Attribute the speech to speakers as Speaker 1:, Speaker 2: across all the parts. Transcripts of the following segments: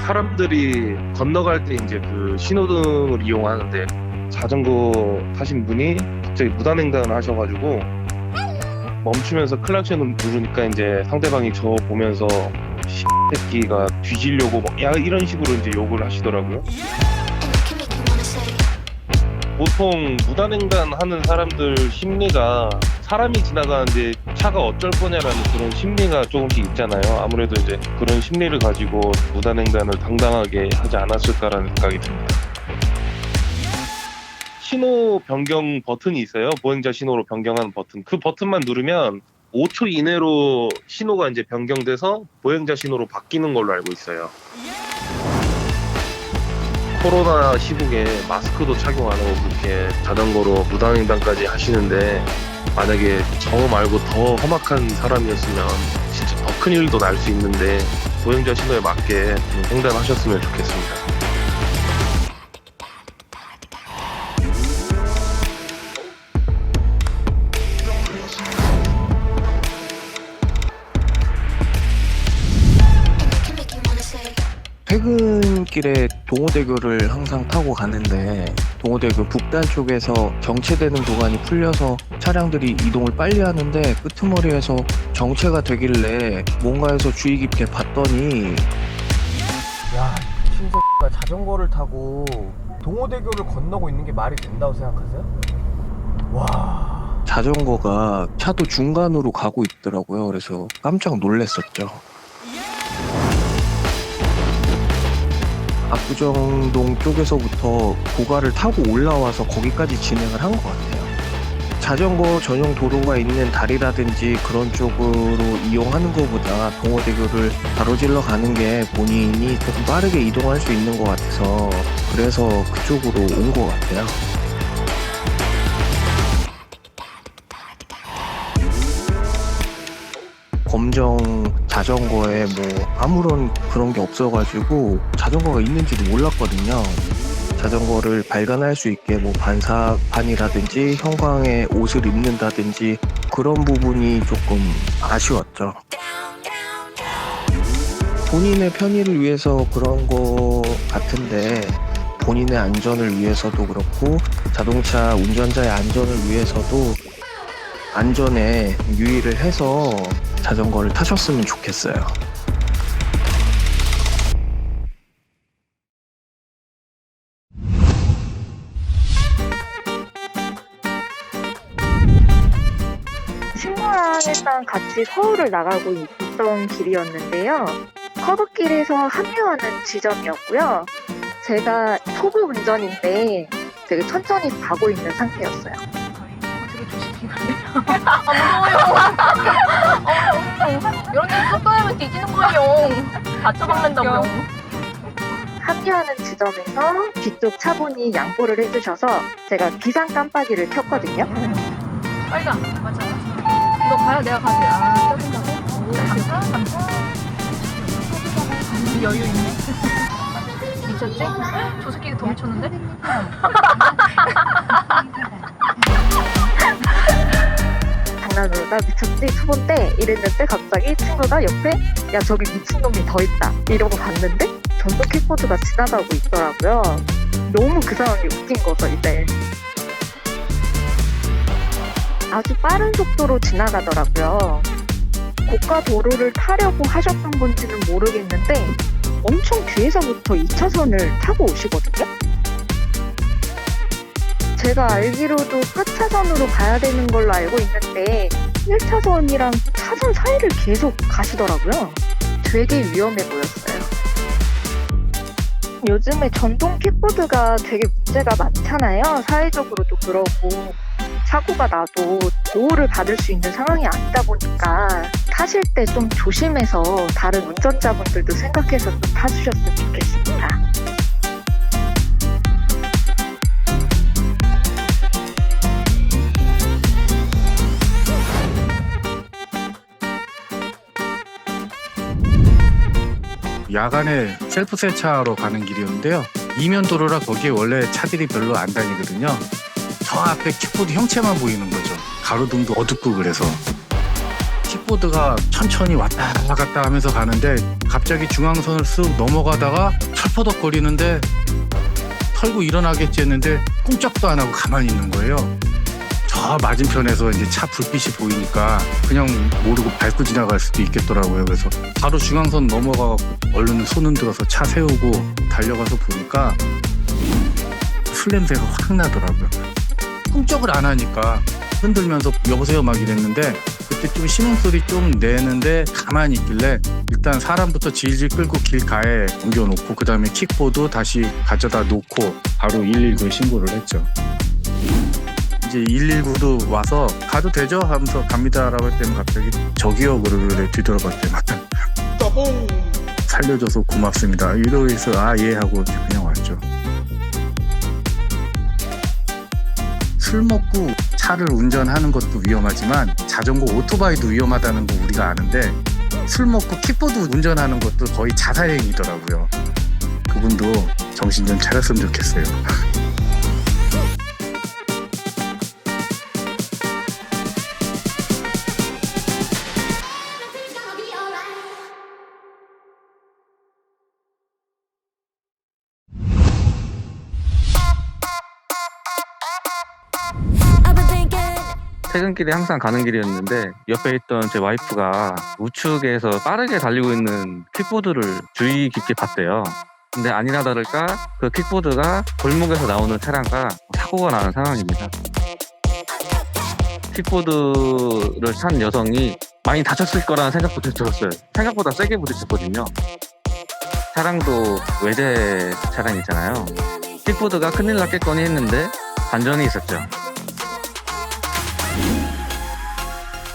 Speaker 1: 사람들이 건너갈 때 이제 그 신호등을 이용하는데 자전거 타신 분이 갑자기 무단횡단을 하셔가지고 멈추면서 클락션을 누르니까 이제 상대방이 저 보면서 새끼가 뒤지려고 막 야 이런 식으로 이제 욕을 하시더라고요. 보통 무단횡단 하는 사람들 심리가 사람이 지나가는데 차가 어쩔 거냐라는 그런 심리가 조금씩 있잖아요. 아무래도 이제 그런 심리를 가지고 무단횡단을 당당하게 하지 않았을까라는 생각이 듭니다. 신호 변경 버튼이 있어요. 보행자 신호로 변경하는 버튼. 그 버튼만 누르면 5초 이내로 신호가 이제 변경돼서 보행자 신호로 바뀌는 걸로 알고 있어요. 코로나 시국에 마스크도 착용 안 하고 그렇게 자전거로 무단횡단까지 하시는데 만약에 저 말고 더 험악한 사람이었으면 진짜 더 큰 일도 날 수 있는데 보행자 신호에 맞게 좀 횡단하셨으면 좋겠습니다.
Speaker 2: 퇴근길에 동호대교를 항상 타고 가는데 동호대교 북단 쪽에서 정체되는 구간이 풀려서 차량들이 이동을 빨리 하는데 끄트머리에서 정체가 되길래 뭔가에서 주의 깊게 봤더니
Speaker 3: 야, 미친 새끼가 자전거를 타고 동호대교를 건너고 있는 게 말이 된다고 생각하세요? 와,
Speaker 2: 자전거가 차도 중간으로 가고 있더라고요. 그래서 깜짝 놀랐었죠. 압구정동 쪽에서부터 고가를 타고 올라와서 거기까지 진행을 한 것 같아요. 자전거 전용 도로가 있는 다리라든지 그런 쪽으로 이용하는 것보다 동호대교를 가로질러 가는 게 본인이 조금 빠르게 이동할 수 있는 것 같아서 그래서 그쪽으로 온 것 같아요. 검정 자전거에 뭐 아무런 그런 게 없어가지고 자전거가 있는지도 몰랐거든요. 자전거를 발견할 수 있게 뭐 반사판이라든지 형광의 옷을 입는다든지 그런 부분이 조금 아쉬웠죠. 본인의 편의를 위해서 그런 거 같은데 본인의 안전을 위해서도 그렇고 자동차 운전자의 안전을 위해서도 안전에 유의를 해서 자전거를 타셨으면 좋겠어요.
Speaker 4: 친구랑 일단 같이 서울을 나가고 있던 길이었는데요. 커브길에서 합류하는 지점이었고요. 제가 초보 운전인데 되게 천천히 가고 있는 상태였어요.
Speaker 5: 되게 조심히 이런 데서 속도하면 뒤지는 거예요. 다쳐박는다고요.
Speaker 4: 합류하는 지점에서 뒤쪽 차분히 양보를 해주셔서 제가 비상 깜빡이를 켰거든요.
Speaker 5: 빨리 안 맞아. 너 가요? 내가 가지. 아, 껴준다고? 오, 감사. 여유 있네. 미쳤지? 저 새끼 더 미쳤는데?
Speaker 4: 장난으로 나 미쳤지? 초보 때 이랬는데 갑자기 친구가 옆에 야 저기 미친놈이 더 있다 이러고 봤는데 전동 킥보드가 지나가고 있더라고요. 너무 그 상황이 웃긴 거죠 이제. 아주 빠른 속도로 지나가더라고요. 고가 도로를 타려고 하셨던 건지는 모르겠는데 엄청 뒤에서부터 2차선을 타고 오시거든요. 제가 알기로도 끝차선으로 가야 되는 걸로 알고 있는데 1차선이랑 차선 사이를 계속 가시더라고요. 되게 위험해 보였어요. 요즘에 전동 킥보드가 되게 문제가 많잖아요. 사회적으로도 그러고 사고가 나도 보호를 받을 수 있는 상황이 아니다 보니까 타실 때 좀 조심해서 다른 운전자분들도 생각해서 좀 타주셨으면 좋겠습니다.
Speaker 6: 야간에 셀프 세차하러 가는 길이었는데요. 이면 도로라 거기에 원래 차들이 별로 안 다니거든요. 저 앞에 킥보드 형체만 보이는 거죠. 가로등도 어둡고 그래서. 킥보드가 천천히 왔다 갔다 하면서 가는데 갑자기 중앙선을 쓱 넘어가다가 철퍼덕거리는데 털고 일어나겠지 했는데 꼼짝도 안 하고 가만히 있는 거예요. 저 맞은편에서 이제 차 불빛이 보이니까 그냥 모르고 밟고 지나갈 수도 있겠더라고요. 그래서 바로 중앙선 넘어가고 얼른 손 흔들어서 차 세우고 달려가서 보니까 술 냄새가 확 나더라고요. 꼼짝을 안 하니까 흔들면서 여보세요 막 이랬는데 그때 좀 신음소리 좀 내는데 가만히 있길래 일단 사람부터 질질 끌고 길가에 옮겨놓고 그 다음에 킥보드 다시 가져다 놓고 바로 119에 신고를 했죠. 이제 119도 와서 가도 되죠? 하면서 갑니다라고 했더니 갑자기 저기요 그러길래 뒤돌아봤더니 살려줘서 고맙습니다 이러고 있어. 아 예 하고 그냥 왔죠. 술 먹고 차를 운전하는 것도 위험하지만 자전거 오토바이도 위험하다는 거 우리가 아는데 술 먹고 킥보드 운전하는 것도 거의 자살행위더라고요. 그분도 정신 좀 차렸으면 좋겠어요.
Speaker 7: 퇴근길에 항상 가는 길이었는데 옆에 있던 제 와이프가 우측에서 빠르게 달리고 있는 킥보드를 주의 깊게 봤대요. 근데 아니나 다를까 그 킥보드가 골목에서 나오는 차량과 사고가 나는 상황입니다. 킥보드를 탄 여성이 많이 다쳤을 거라는 생각도 들었어요. 생각보다 세게 부딪혔거든요. 차량도 외제 차량이잖아요. 킥보드가 큰일 났겠거니 했는데 반전이 있었죠.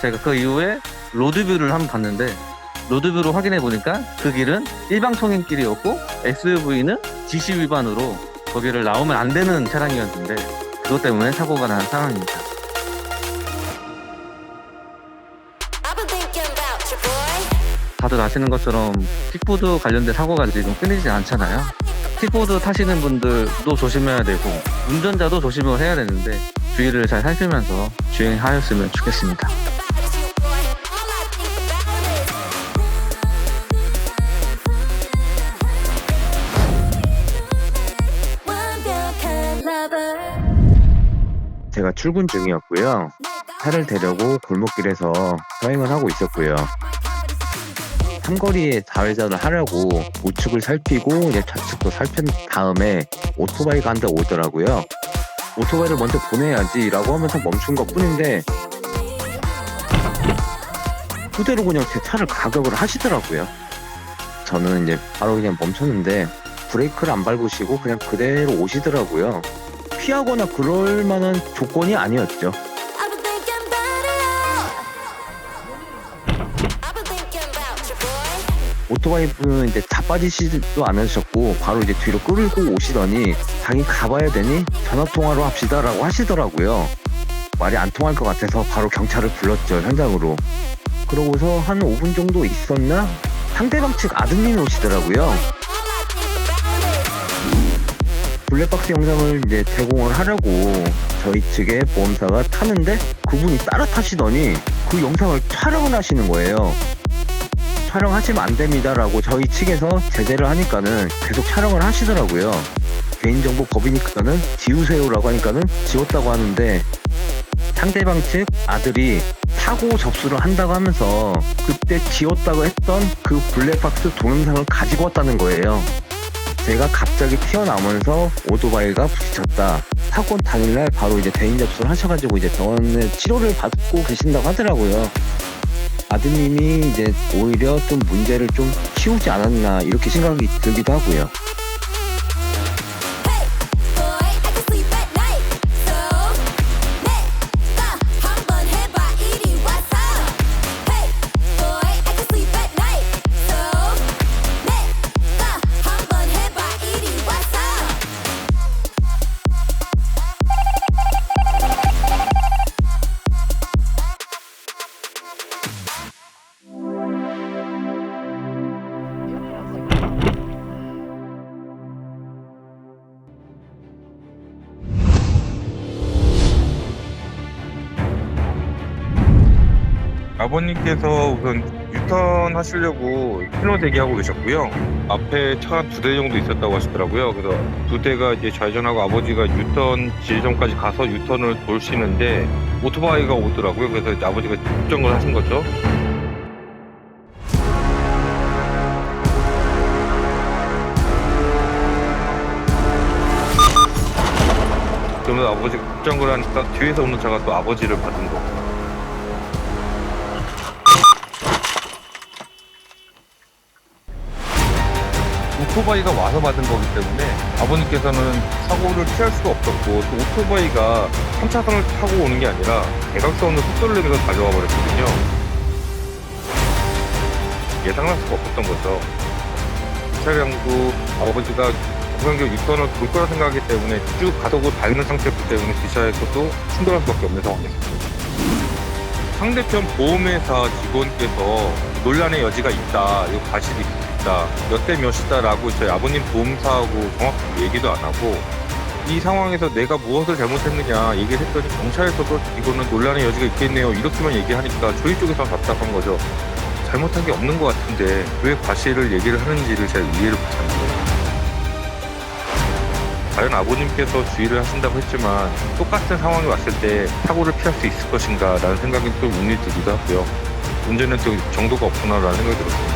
Speaker 7: 제가 그 이후에 로드뷰를 한번 봤는데 로드뷰로 확인해 보니까 그 길은 일방 통행길이었고 SUV는 GC 위반으로 거기를 나오면 안 되는 차량이었는데 그것 때문에 사고가 난 상황입니다. 다들 아시는 것처럼 킥보드 관련된 사고가 지금 끊이지 않잖아요. 킥보드 타시는 분들도 조심해야 되고 운전자도 조심을 해야 되는데 주의를 잘 살피면서 주행하였으면 좋겠습니다.
Speaker 8: 제가 출근 중이었고요. 차를 대려고 골목길에서 서행을 하고 있었고요. 삼거리에 좌회전을 하려고 우측을 살피고 이제 좌측도 살핀 다음에 오토바이가 한 대 오더라고요. 오토바이를 먼저 보내야지 라고 하면서 멈춘 것 뿐인데 그대로 그냥 제 차를 가격을 하시더라고요. 저는 이제 바로 그냥 멈췄는데 브레이크를 안 밟으시고 그냥 그대로 오시더라고요. 피하거나 그럴 만한 조건이 아니었죠. 오토바이분은 이제 다 빠지시지도 않으셨고 바로 이제 뒤로 끌고 오시더니 자기 가봐야 되니 전화통화로 합시다라고 하시더라고요. 말이 안 통할 것 같아서 바로 경찰을 불렀죠, 현장으로. 그러고서 한 5분 정도 있었나 상대방 측 아드님이 오시더라고요. 블랙박스 영상을 이제 제공을 하려고 저희 측의 보험사가 타는데 그분이 따라 타시더니 그 영상을 촬영을 하시는 거예요. 촬영하시면 안 됩니다 라고 저희 측에서 제재를 하니까는 계속 촬영을 하시더라고요. 개인정보 법이니까는 지우세요 라고 하니까는 지웠다고 하는데 상대방 측 아들이 사고 접수를 한다고 하면서 그때 지웠다고 했던 그 블랙박스 동영상을 가지고 왔다는 거예요. 제가 갑자기 튀어나오면서 오토바이가 부딪혔다. 사건 당일날 바로 이제 대인 접수를 하셔가지고 이제 병원에 치료를 받고 계신다고 하더라고요. 아드님이 이제 오히려 좀 문제를 좀 키우지 않았나 이렇게 생각이 들기도 하고요.
Speaker 9: 아버님께서 우선 유턴 하시려고 신호 대기하고 계셨고요. 앞에 차 한 2대 정도 있었다고 하시더라고요. 그래서 2대가 이제 좌회전하고 아버지가 유턴 지점까지 가서 유턴을 돌시는데 오토바이가 오더라고요. 그래서 이제 아버지가 급정을 하신 거죠. 그러면서 아버지가 급정을 하니까 뒤에서 오는 차가 또 아버지를 받은 거고. 오토바이가 와서 받은 거기 때문에 아버님께서는 사고를 피할 수가 없었고, 또 오토바이가 3차선을 타고 오는 게 아니라 대각선으로 속도를 내면서 달려와 버렸거든요. 예상할 수가 없었던 거죠. 이 차량도 아버지가 고강경 유턴을 돌 거라 생각하기 때문에 쭉 가속으로 달리는 상태였기 때문에 뒷차에서도 충돌할 수밖에 없는 상황이었습니다. 상대편 보험회사 직원께서 논란의 여지가 있다, 이거 과실이 있다, 몇 대 몇이다라고 저희 아버님 보험사하고 정확히 얘기도 안 하고, 이 상황에서 내가 무엇을 잘못했느냐 얘기를 했더니 경찰에서도 이거는 논란의 여지가 있겠네요 이렇게만 얘기하니까 저희 쪽에서 답답한 거죠. 잘못한 게 없는 것 같은데 왜 과실을 얘기를 하는지를 제가 이해를 못합니다. 과연 아버님께서 주의를 하신다고 했지만 똑같은 상황이 왔을 때 사고를 피할 수 있을 것인가 라는 생각이 또 운이 들기도 하고요. 문제는 또 정도가 없구나 라는 생각이 들었습니다.